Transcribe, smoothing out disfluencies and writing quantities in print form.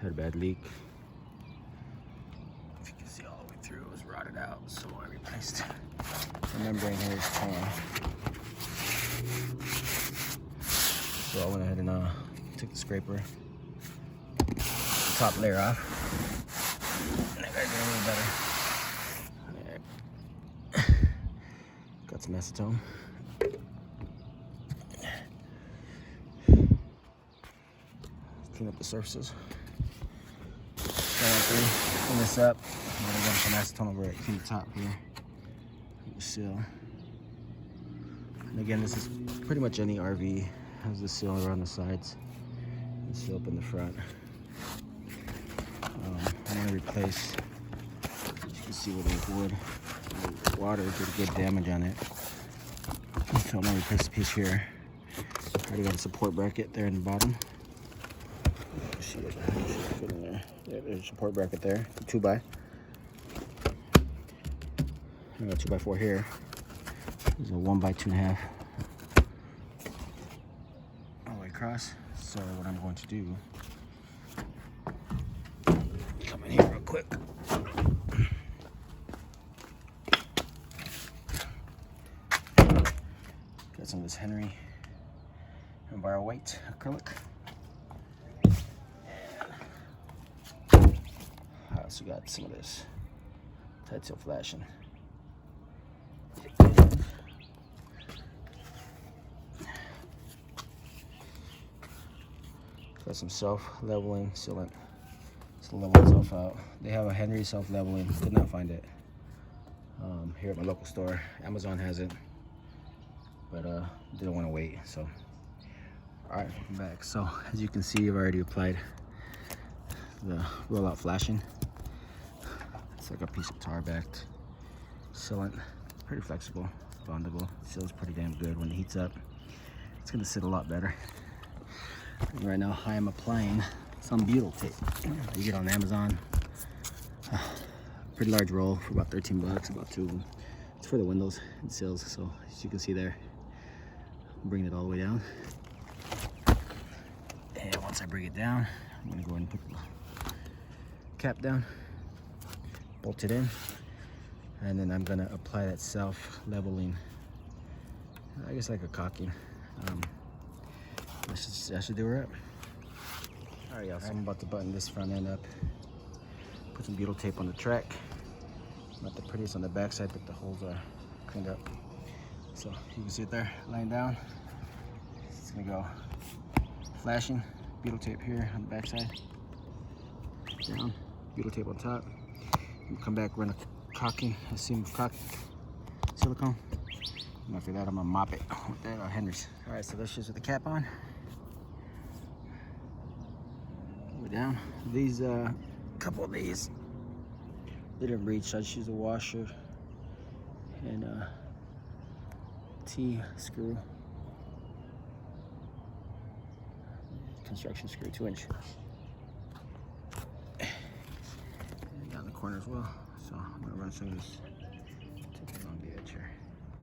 had a bad leak. If you can see all the way through, it was rotted out, so I replaced the membrane here is torn. So I went ahead and took the scraper, the top layer off, and I got it a little better. Got some acetone. Clean up the surfaces. Clean this up. I'm gonna get some acetone over it. Clean the top here. The seal. And again, this is pretty much any RV has the seal around the sides and seal up in the front. I'm gonna replace. You can see where there's wood, water did good damage on it. So I'm gonna replace the piece here. Already got a support bracket there in the bottom. See it fit in there. There's a support bracket there, 2x. I got a 2x4 here. There's a 1x2.5 all the way across. So what I'm going to do, come in here real quick. Got some of this Henry EnviroWhite acrylic. I also got some of this tight seal flashing. Got some self-leveling sealant. It's level itself out. They have a Henry self-leveling. Did not find it here at my local store. Amazon has it, but didn't want to wait. So, all right, I'm back. So as you can see, I've already applied the rollout flashing. It's like a piece of tar-backed sealant. Pretty flexible, bondable. Seals pretty damn good when it heats up. It's gonna sit a lot better. And right now I am applying some butyl tape you get on Amazon. Pretty large roll for about 13 bucks, about 2 of them. It's for the windows and sills, so as you can see there, bring it all the way down. And once I bring it down, I'm gonna go ahead and put the cap down, bolt it in, and then I'm gonna apply that self-leveling, I guess like a caulking. That should do her up. All right, y'all, so I'm about to button this front end up. Put some butyl tape on the track. Not the prettiest on the back side, but the holes are cleaned up. So you can see it there, laying down. It's gonna go flashing, butyl tape here on the back side. Down, butyl tape on top. And come back, run a caulking, a seam of caulk, silicone. And after that, I'm gonna mop it with that Henry's. All right, so that's just with the cap on. Go down. These, couple of these didn't reach, so I just used a washer and a T-screw, construction screw, 2-inch. And down the corner as well. So I'm gonna run some of this